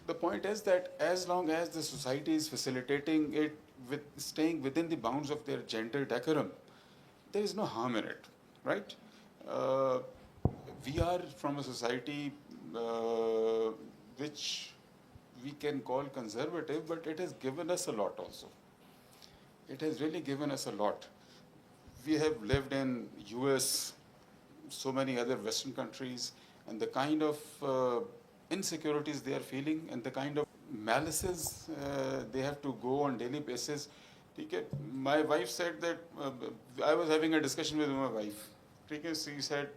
The point is that as long as the society is facilitating it with staying within the bounds of their gender decorum, there is no harm in it, right? Uh, we are from a society which we can call conservative, but it has given us a lot also. It has really given us a lot. We have lived in US, so many other Western countries, and the kind of insecurities they are feeling and the kind of malices they have to go on daily basis. Okay? My wife said that I was having a discussion with my wife. Okay? She said,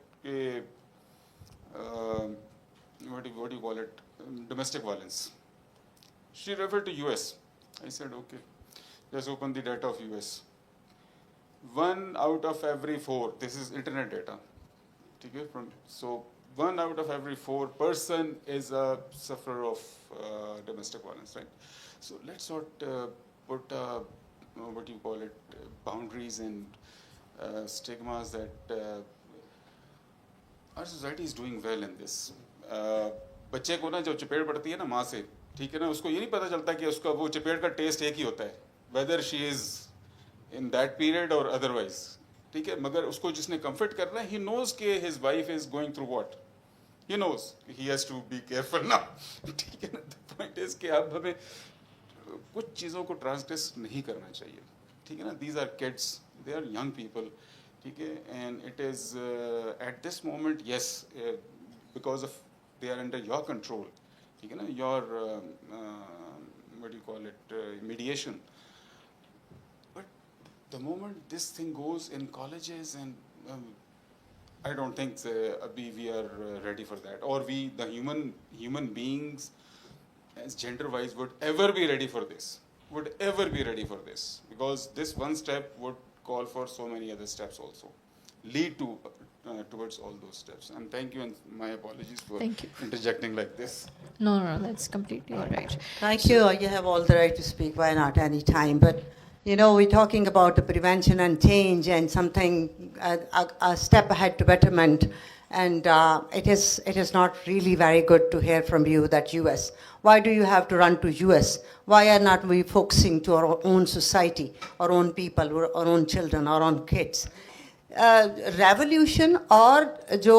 what do you call it? Domestic violence. She referred to US. I said, okay, just open the data of US. 1 out of every 4, this is internet data. Okay? So 1 out of every 4 person is a sufferer of domestic violence, right? So let's not put what you call it, boundaries and stigmas that our society is doing well in this. बच्चे को ना जब चपेट पड़ती है ना माँ से, ठीक है ना, उसको ये नहीं पता चलता कि उसका वो चपेट का टेस्ट एक ही होता है, whether she is in that period or otherwise, ठीक है, मगर उसको जिसने comfort करना है, he knows कि his wife is going through what, he knows he has to be careful now, ठीक है ना. The point is कि अब हमें कुछ चीज़ों को transgress नहीं करना चाहिए, ठीक है ना. These are kids, they are young people, ठीक है, and it is at this moment, yes, because of they are under your control, ठीक है ना, your what do you call it, mediation. But the moment this thing goes in colleges and I don't think we are ready for that, or we the human beings as gender wise would ever be ready for this, because this one step would call for so many other steps also, lead to towards all those steps. And thank you, and my apologies for interjecting like this. No, that's completely all right. Thank you. You have all the right to speak. Why not? Any time. But you know, we're talking about the prevention and change and something a step ahead to betterment. And it is not really very good to hear from you that US. Why do you have to run to US? Why are not we focusing to our own society, our own people, our own children, our own kids? Revolution और जो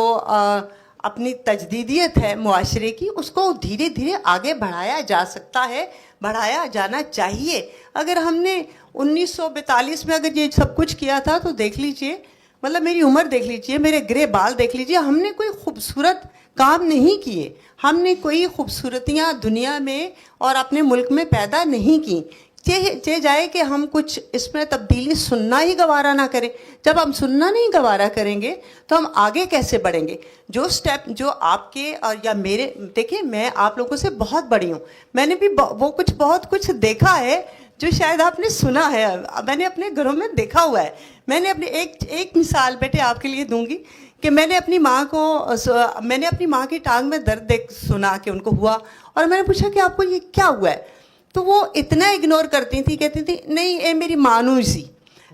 अपनी तजदीदियत है मुआशरे की, उसको धीरे धीरे आगे बढ़ाया जा सकता है, बढ़ाया जाना चाहिए. अगर हमने 1942 में अगर ये सब कुछ किया था तो देख लीजिए, मतलब मेरी उम्र देख लीजिए, मेरे ग्रे बाल देख लीजिए, हमने कोई खूबसूरत काम नहीं किए, हमने कोई खूबसूरतियाँ दुनिया में और अपने मुल्क में पैदा नहीं की. चे जाए कि हम कुछ इसमें तब्दीली सुनना ही गवारा ना करें. जब हम सुनना नहीं गवारा करेंगे तो हम आगे कैसे बढ़ेंगे? जो स्टेप जो आपके और या मेरे, देखिए मैं आप लोगों से बहुत बड़ी हूँ, मैंने भी वो बहुत कुछ देखा है जो शायद आपने सुना है, मैंने अपने घरों में देखा हुआ है. मैंने अपनी एक मिसाल बेटे आपके लिए दूंगी कि मैंने अपनी माँ की टांग में दर्द देख सुना कि उनको हुआ, और मैंने पूछा कि आपको ये क्या हुआ है, तो वो इतना इग्नोर करती थी, कहती थी नहीं ये मेरी मानूस ही.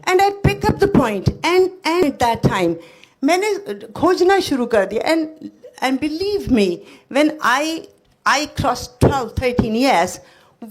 And I pick up the point and at that time मैंने खोजना शुरू कर दिया. And believe me, when I cross 12-13 years,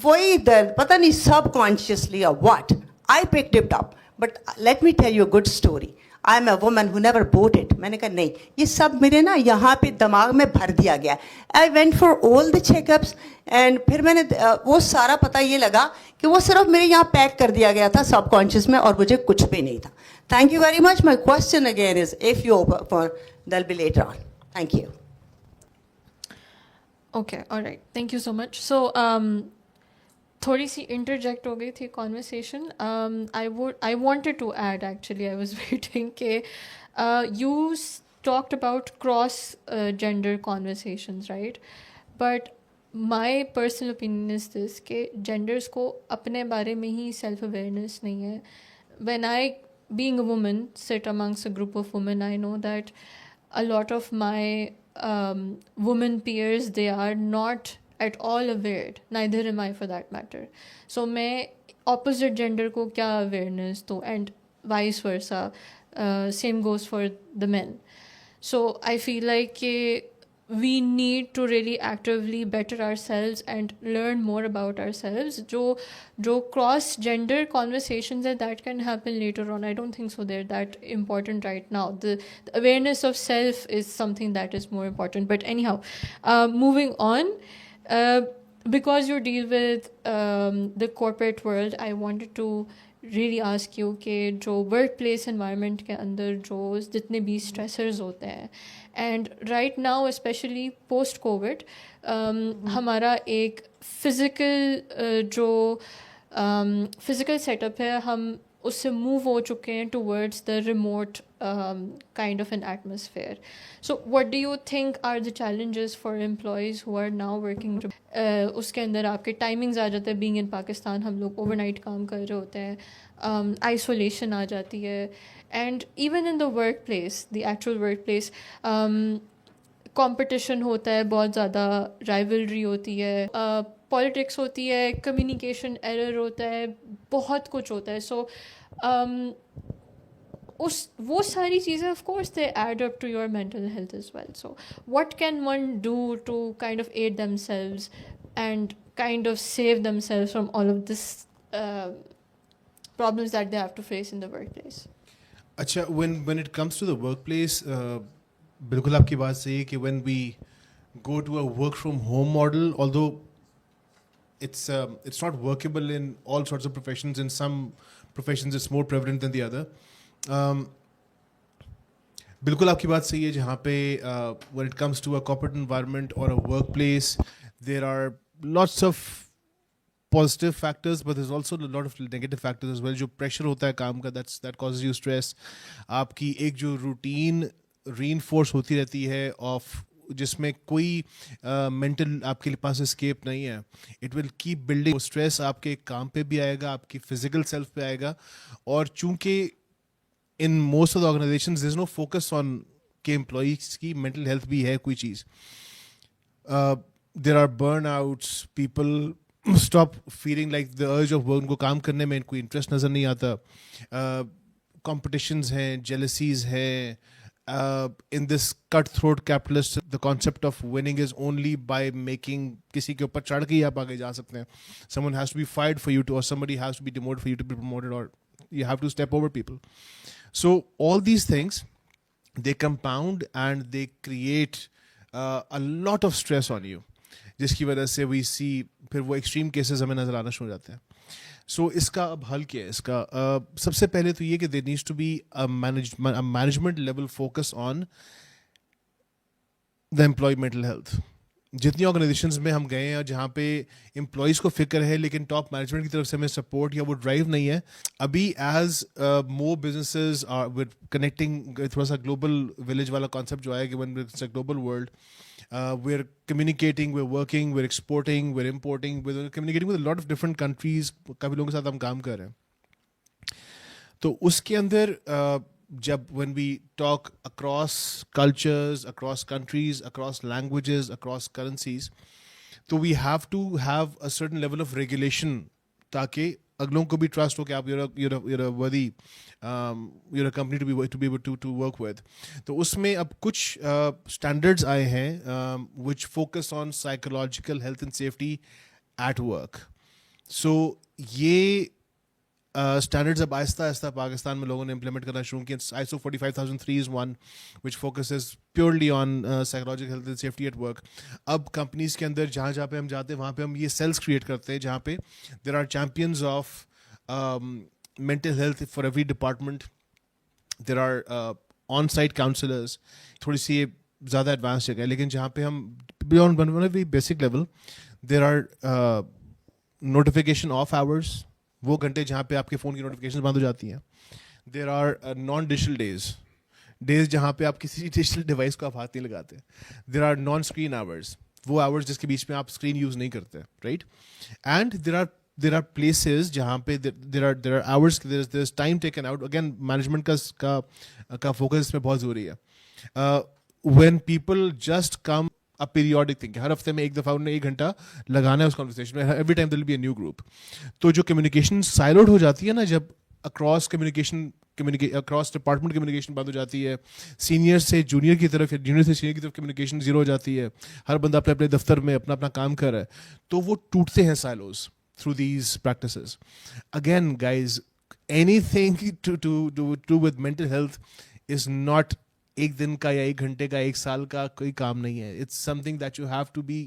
वही दर्द पता नहीं सबकॉन्शियसली और what I picked it up. But let me tell you a good story. I am a woman who never bought it. मैंने कहा नहीं, ये सब मेरे ना यहाँ पे दिमाग में भर दिया गया. I went for all the checkups and फिर मैंने वो सारा पता ये लगा कि वो सिर्फ मेरे यहाँ पैक कर दिया गया था सबकॉन्शियस में, और मुझे कुछ भी नहीं था. Thank you very much. My question again is if you they'll be later on. Thank you. Okay, alright, thank you so much. So थोड़ी सी इंटरजेक्ट हो गई थी conversation. I wanted to add, actually I was waiting के you talked about cross gender conversations, right? But my personal opinion is this कि genders को अपने बारे में ही सेल्फ अवेयरनेस नहीं है. When I being a woman sit amongst a group of women, I know that a lot of my women peers, they are not at all aware, neither am I for that matter. So मैं opposite gender को क्या awareness दूँ, and vice versa, same goes for the men. So I feel like कि we need to really actively better ourselves and learn more about ourselves. जो cross gender conversations that can happen later on. I don't think so they're that important right now. The awareness of self is something that is more important. But anyhow, moving on, because you deal with the corporate world, I wanted to really ask you कि जो workplace environment के अंदर जो जितने भी stressors होते हैं, and right now especially post COVID, हमारा एक physical जो physical setup है, हम उससे move हो चुके हैं towards the remote kind of an atmosphere. So what do you think are the challenges for employees who are now working? उसके अंदर आपके timings आ जाते हैं. Being in Pakistan, हम लोग overnight काम कर रहे होते हैं. Isolation आ जाती है. And even in the workplace, the actual workplace, competition होता है बहुत ज़्यादा, rivalry होती है, politics होती है, communication error होता है, बहुत कुछ होता है. So वो सारी चीज़ें of course they add up to your mental health as well. So what can one do to kind of aid themselves and kind of save themselves from all of this problems that they have to face in the workplace? अच्छा, when it comes to the workplace, बिल्कुल आपकी बात सही है कि when we go to a work from home model, although it's not workable in all sorts of professions. In some professions it's more prevalent than the other. बिल्कुल आपकी बात सही है जहाँ पे when it comes to a corporate environment or a workplace, there are lots of positive factors, but there's also a lot of negative factors as well. जो pressure होता है काम का, that causes you stress. आपकी एक जो routine reinforce होती रहती है of जिसमें कोई मेंटल आपके पास escape नहीं है, it will keep building stress. आपके काम पे भी आएगा, आपकी physical self पे आएगा. और चूंकि in most of the organizations there's no focus on कि employees की mental health भी है कोई चीज़. There are burnouts, people stop feeling like the urge of work. उनको काम करने में कोई interest नज़र नहीं आता. Competitions हैं, jealousies हैं. In this cutthroat capitalist, the concept of winning is only by making किसी के ऊपर चढ़ के ही आप आगे जा सकते हैं. Someone has to be fired for you to, or somebody has to be demoted for you to be promoted, or you have to step over people. So all these things, they compound and they create a lot of stress on you, जिसकी वजह से we see फिर वो extreme cases हमें नजर आना शुरू हो जाते हैं. So इसका अब हल क्या है? इसका सबसे पहले तो ये कि there needs to be a management level focus on the employee mental health. जितनी ऑर्गेनाइजेशंस में हम गए हैं जहाँ पे एम्प्लॉयज़ को फिक्र है लेकिन टॉप मैनेजमेंट की तरफ से हमें सपोर्ट या वो ड्राइव नहीं है, अभी as more businesses are with connecting, थोड़ा सा ग्लोबल विलेज वाला कॉन्सेप्ट जो आया कि one it's a global world, we're communicating, we're working, we're exporting, we're importing, we're communicating with a lot of different countries. काफ़ी लोगों के साथ हम काम कर रहे हैं. तो उसके अंदर जब when we talk across cultures, across countries, across languages, across currencies, तो we have to have a certain level of regulation ताकि अगलों को भी trust हो कि आप you're a worthy, you're a company to be able to work with. तो उसमें अब कुछ standards आए हैं which focus on psychological health and safety at work. So ये standards अब आहिस्ता आहिस्ता पाकिस्तान में लोगों ने implement करना शुरू किया. ISO 45003 is one which focuses purely on psychological health and safety at work. अब companies के अंदर जहाँ जहाँ पे हम जाते हैं वहाँ पे हम ये cells create करते हैं जहाँ पे there are champions of mental health for every department. There are on-site counselors. थोड़ी सी ये ज़्यादा advanced जगह है, लेकिन जहाँ पे हम beyond one very basic level, there are notification off hours. वो घंटे जहाँ पे आपके फ़ोन की नोटिफिकेशन बंद हो जाती हैं. There are non digital days जहाँ पे आप किसी डिजिटल डिवाइस को आप हाथ नहीं लगाते. There are non screen hours, वो आवर्स जिसके बीच में आप स्क्रीन यूज़ नहीं करते, right. And there are places जहाँ पे there are hours, there is time taken out. Again management का फोकस इसमें बहुत ज़रूरी है. When people just come a periodic thing, हर हफ्ते में एक दफ़ा उन्हें 1 घंटा लगाना है उस कॉन्वर्सेशन में. Every time there will be a new group. तो जो कम्युनिकेशन साइलोड हो जाती है ना, जब across communication cross department communication बंद हो जाती है, सीनियर से जूनियर की तरफ या जूनियर से सीनियर की तरफ कम्युनिकेशन जीरो हो जाती है, हर बंदा अपने अपने दफ्तर में अपना अपना काम कर रहा है, तो वो टूटते हैं silos through these practices. Again, guys, anything to do with mental health is not एक दिन का या एक घंटे का एक साल का कोई काम नहीं है. It's something that you have to be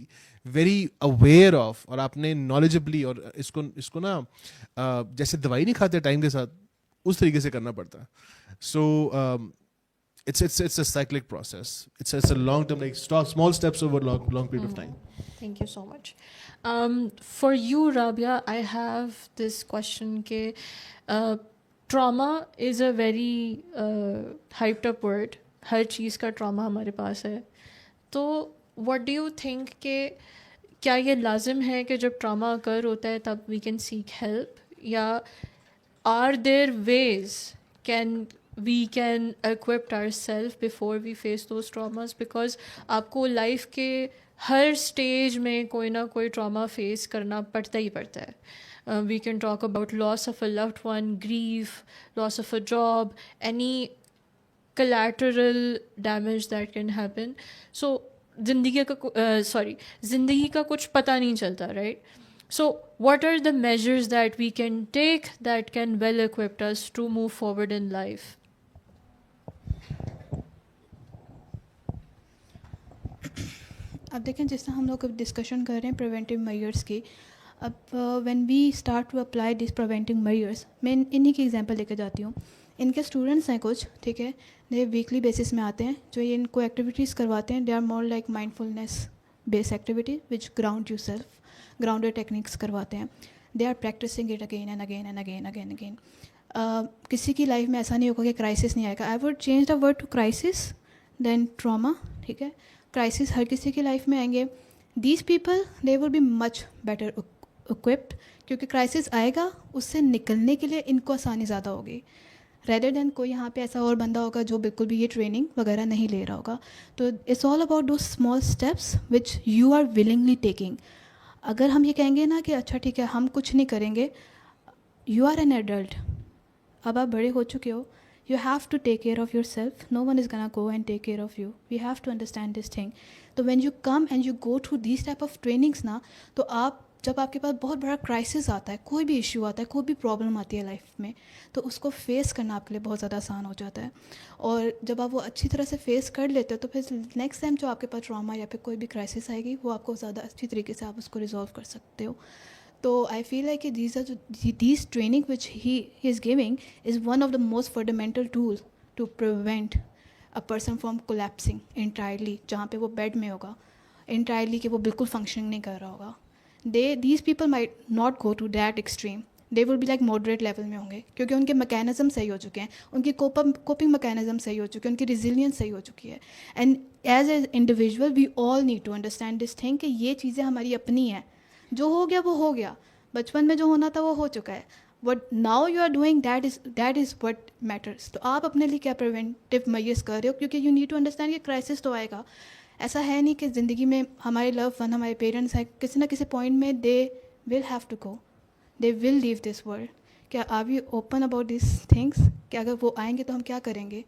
very aware of, और आपने knowledgeably, और इसको ना जैसे दवाई नहीं खाते टाइम के साथ, उस तरीके से करना पड़ता है. So it's a cyclic process. It's a long term, like small steps over long period of time. Thank you so much. For you, Rabia, I have this question ke trauma is a very hyped up word. हर चीज़ का trauma हमारे पास है. तो what do you think के क्या ये लाजिम है कि जब trauma occur होता है तब we can seek help, या are there ways we can equip ourselves before we face those traumas? Because आपको life के हर स्टेज में कोई ना कोई ट्रॉमा फेस करना पड़ता ही पड़ता है. We can talk about loss of a loved one, grief, loss of a job, any collateral damage that can happen. So ज़िंदगी का कुछ पता नहीं चलता, right? So what are the measures that we can take that can well equip us to move forward in life? अब देखें, जिस तरह हम लोग डिस्कशन कर रहे हैं प्रिवेंटिव मेजर्स की, अब when we start to apply this preventive measures, मैं इन्हीं की एग्जांपल लेके जाती हूँ. इनके स्टूडेंट्स हैं कुछ, ठीक है, ये वीकली बेसिस में आते हैं, जो ये इनको एक्टिविटीज़ करवाते हैं, they are more like mindfulness based activity which ground yourself, grounded techniques करवाते हैं. They are practicing it again and again and again again again. किसी की लाइफ में ऐसा नहीं होगा कि क्राइसिस नहीं आएगा. I would change the word to crisis than trauma, ठीक है. क्राइसिस हर किसी की लाइफ में आएंगे. These people they will be much better equipped, क्योंकि क्राइसिस आएगा, उससे निकलने के लिए इनको आसानी ज़्यादा होगी, रेदर देन कोई यहाँ पे ऐसा और बंदा होगा जो बिल्कुल भी ये ट्रेनिंग वगैरह नहीं ले रहा होगा. तो it's all about those small steps which you are willingly taking. अगर हम ये कहेंगे ना कि अच्छा ठीक है हम कुछ नहीं करेंगे, यू आर एन एडल्ट, अब आप बड़े हो चुके हो, you have to take care of yourself. No one is gonna go and take care of you. We have to understand this thing. तो when you come and you go through these type of trainings ना, तो आप जब आपके पास बहुत बड़ा crisis आता है, कोई भी इशू आता है, कोई भी प्रॉब्लम आती है लाइफ में, तो उसको फेस करना आपके लिए बहुत ज़्यादा आसान हो जाता है. और जब आप वो अच्छी तरह से फेस कर लेते हो, तो फिर नेक्स्ट टाइम जो आपके पास ट्रॉमा या फिर कोई भी क्राइसिस आएगी, वो आपको ज़्यादा अच्छी तरीके से आप उसको रिजॉल्व कर सकते हो. So I feel like these training which he is giving is one of the most fundamental tools to prevent a person from collapsing entirely. जहाँ पे वो बेड में होगा entirely कि वो बिल्कुल फंक्शनिंग नहीं कर रहा होगा. These people might not go to that extreme. They will be like moderate level में होंगे, क्योंकि उनके मैकेनिज्म सही हो चुके हैं, उनकी कोपिंग मैकेनिज्म सही हो चुकी है, उनकी रिजिलियंस सही हो चुकी है. And as a individual we all need to understand this thing कि ये चीज़ें हमारी अपनी हैं. जो हो गया वो हो गया, बचपन में जो होना था वो हो चुका है. What now you are doing that is what matters. तो आप अपने लिए क्या प्रिवेंटिव मेजर्स कर रहे हो, क्योंकि यू नीड टू अंडरस्टैंड कि क्राइसिस तो आएगा. ऐसा है नहीं कि ज़िंदगी में हमारे लव वन, हमारे पेरेंट्स हैं, किसी ना किसी पॉइंट में they will have to go, they will leave this world. क्या are we open about this things कि अगर वो आएंगे तो हम क्या करेंगे?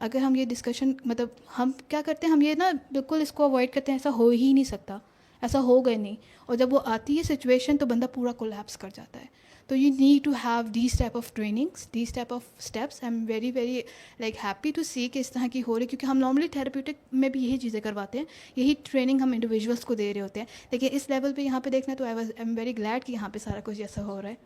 अगर हम ये डिस्कशन, मतलब हम क्या करते हैं, हम ये ना बिल्कुल इसको अवॉइड करते हैं, ऐसा हो ही नहीं सकता, ऐसा होगा नहीं. और जब वो आती है सिचुएशन तो बंदा पूरा कोलैप्स कर जाता है. तो you need to have these type of trainings, these type of steps. I am very very like happy to see कि इस तरह की हो रही, क्योंकि हम नॉर्मली थेरेप्यूटिक में भी यही चीज़ें करवाते हैं, यही ट्रेनिंग हम इंडिविजुअल्स को दे रहे होते हैं. लेकिन इस लेवल पे यहाँ पे देखना, तो आई एम वेरी ग्लैड कि यहाँ पे सारा कुछ ऐसा हो रहा है.